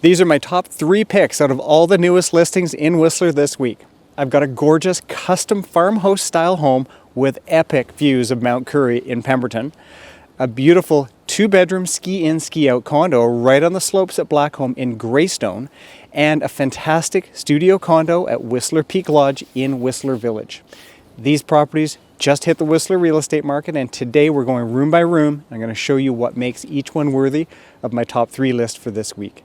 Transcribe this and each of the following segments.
These are my top 3 picks out of all the newest listings in Whistler this week. I've got a gorgeous custom farmhouse style home with epic views of Mount Currie in Pemberton, a beautiful 2-bedroom ski in ski out condo right on the slopes at Blackcomb in Greystone, and a fantastic studio condo at Whistler Peak Lodge in Whistler Village. These properties just hit the Whistler real estate market, and today we're going room by room. I'm going to show you what makes each one worthy of my top 3 list for this week.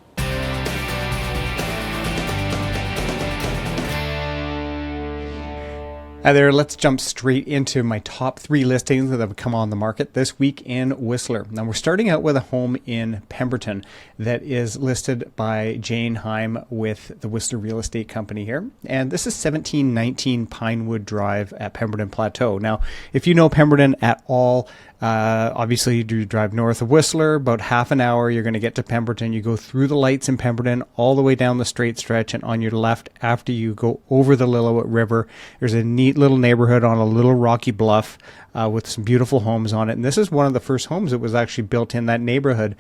Hi there, let's jump straight into my top 3 listings that have come on the market this week in Whistler. Now we're starting out with a home in Pemberton that is listed by Jane Heim with the Whistler Real Estate Company here. And this is 1719 Pinewood Drive at Pemberton Plateau. Now, if you know Pemberton at all, obviously you drive north of Whistler, about half an hour, you're going to get to Pemberton. You go through the lights in Pemberton, all the way down the straight stretch, and on your left, after you go over the Lillooet River, there's a neat little neighborhood on a little rocky bluff with some beautiful homes on it. And this is one of the first homes that was actually built in that neighborhood.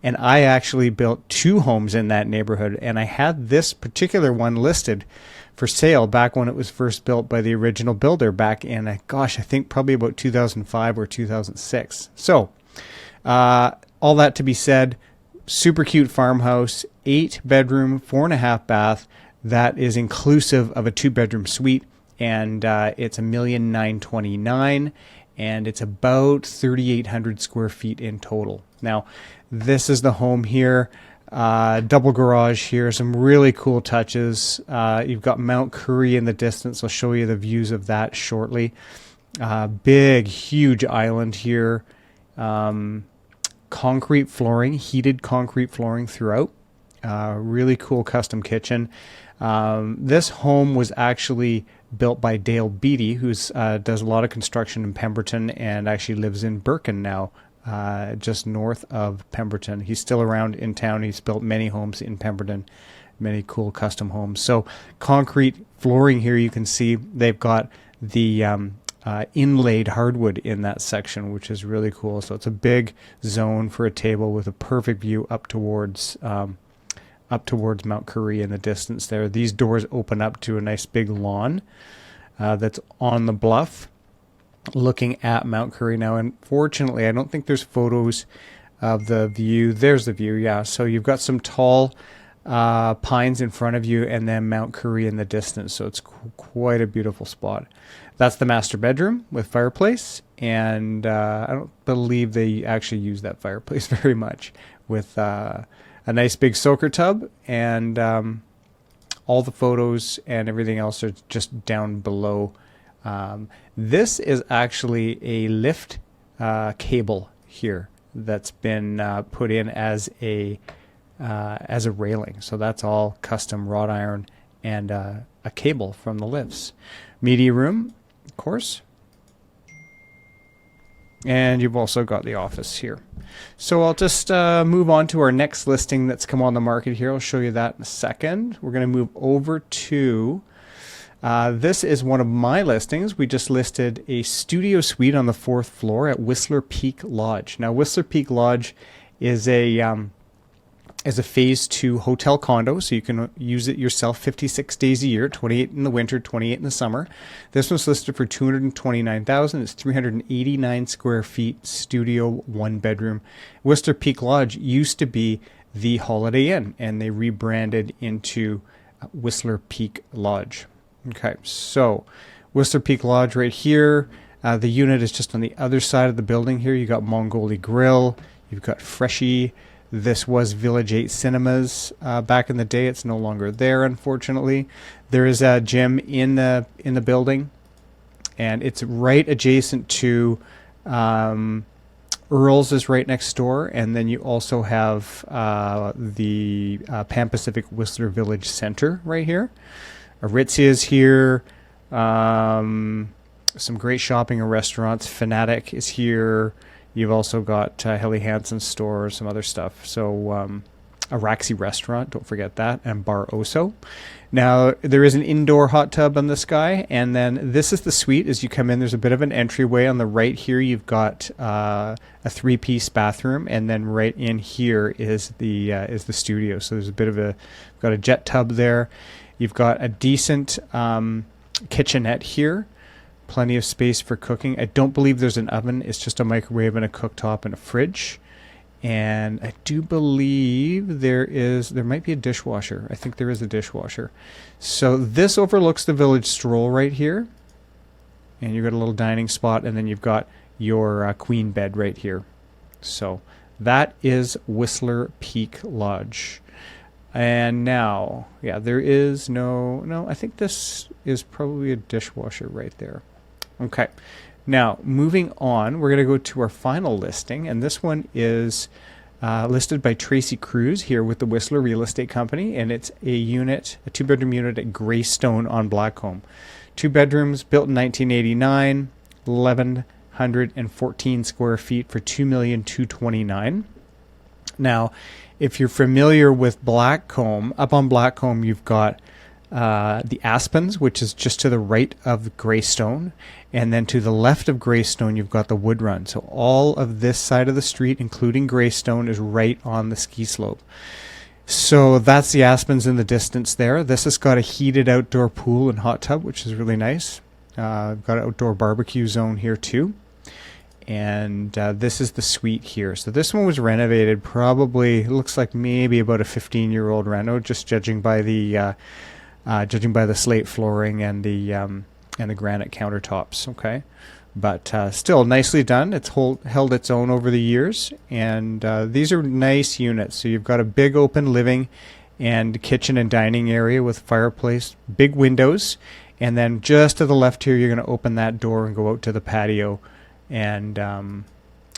And I actually built 2 homes in that neighborhood, and I had this particular one listed for sale back when it was first built by the original builder back in, I think probably about 2005 or 2006. So all that to be said, super cute farmhouse, 8-bedroom, 4.5 bath. That is inclusive of a 2-bedroom suite, and it's $1,929,000, and it's about 3,800 square feet in total. Now, this is the home here. Double garage here, some really cool touches. You've got Mount Currie in the distance. I'll show you the views of that shortly. Big, huge island here. Concrete flooring, heated concrete flooring throughout. Really cool custom kitchen. This home was actually built by Dale Beatty, who does a lot of construction in Pemberton and actually lives in Birken now. Just north of Pemberton. He's still around in town. He's built many homes in Pemberton, many cool custom homes. So concrete flooring here, you can see they've got the inlaid hardwood in that section, which is really cool. So it's a big zone for a table with a perfect view up towards Mount Currie in the distance there. These doors open up to a nice big lawn that's on the bluff, looking at Mount Currie. Now, unfortunately, I don't think there's photos of the view. There's the view, yeah. So you've got some tall pines in front of you and then Mount Currie in the distance. So it's quite a beautiful spot. That's the master bedroom with fireplace. And I don't believe they actually use that fireplace very much, with a nice big soaker tub, and all the photos and everything else are just down below. This is actually a lift cable here that's been put in as a railing. So that's all custom wrought iron and a cable from the lifts. Media room, of course. And you've also got the office here. So I'll just move on to our next listing that's come on the market here. I'll show you that in a second. We're going to move over to... this is one of my listings. We just listed a studio suite on the 4th floor at Whistler Peak Lodge. Now, Whistler Peak Lodge is a phase 2 hotel condo, so you can use it yourself 56 days a year, 28 in the winter, 28 in the summer. This was listed for $229,000. It's 389 square feet, studio, 1-bedroom. Whistler Peak Lodge used to be the Holiday Inn, and they rebranded into Whistler Peak Lodge. Okay, so Whistler Peak Lodge right here. The unit is just on the other side of the building here. You got Mongoli Grill. You've got Freshie. This was Village 8 Cinemas back in the day. It's no longer there, unfortunately. There is a gym in the building, and it's right adjacent to Earl's is right next door, and then you also have the Pan Pacific Whistler Village Center right here. Aritzia is here. Some great shopping and restaurants. Fanatic is here. You've also got Helly Hansen's store, some other stuff. So Araxi restaurant, don't forget that, and Bar Oso. Now, there is an indoor hot tub on this guy, and then this is the suite. As you come in, there's a bit of an entryway. On the right here, you've got a 3-piece bathroom, and then right in here is the studio. So there's a bit of got a jet tub there. You've got a decent kitchenette here. Plenty of space for cooking. I don't believe there's an oven. It's just a microwave and a cooktop and a fridge. And I do believe there might be a dishwasher. I think there is a dishwasher. So this overlooks the village stroll right here. And you've got a little dining spot, and then you've got your queen bed right here. So that is Whistler Peak Lodge. And now, yeah, there is no, I think this is probably a dishwasher right there. Okay. Now, moving on, we're going to go to our final listing, and this one is listed by Tracey Cruz here with the Whistler Real Estate Company, and it's a 2-bedroom unit at Greystone on Blackcomb. 2 bedrooms, built in 1989, 1,114 square feet for $2,229,000. Now, if you're familiar with Blackcomb, up on Blackcomb, you've got the Aspens, which is just to the right of Greystone, and then to the left of Greystone you've got the Wood Run. So all of this side of the street, including Greystone, is right on the ski slope. So that's the Aspens in the distance there. This has got a heated outdoor pool and hot tub, which is really nice. Got an outdoor barbecue zone here too. And this is the suite here. So this one was renovated probably, it looks like maybe about a 15-year-old reno, just judging by the slate flooring and the granite countertops. Okay, but still nicely done. It's held its own over the years, and these are nice units. So you've got a big open living and kitchen and dining area with fireplace, big windows, and then just to the left here, you're going to open that door and go out to the patio. And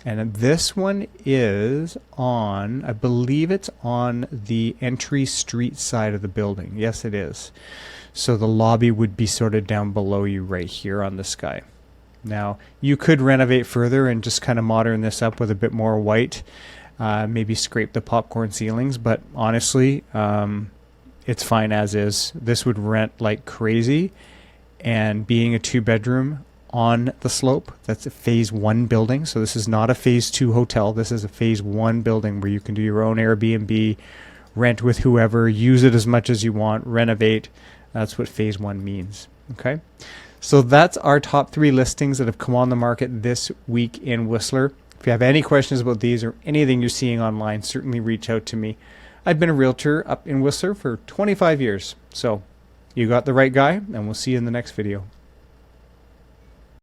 this one is on, I believe it's on the entry street side of the building. Yes, it is. So the lobby would be sort of down below you right here on this guy. Now, you could renovate further and just kind of modern this up with a bit more white, maybe scrape the popcorn ceilings, but honestly, it's fine as is. This would rent like crazy, and being a 2-bedroom on the slope, that's a phase 1 building. So this is not a phase 2 hotel. This is a phase 1 building where you can do your own Airbnb, rent with whoever, use it as much as you want, renovate. That's what phase 1 means. Okay. So that's our top 3 listings that have come on the market this week in Whistler. If you have any questions about these or anything you're seeing online, certainly reach out to me. I've been a realtor up in Whistler for 25 years. So you got the right guy, and we'll see you in the next video.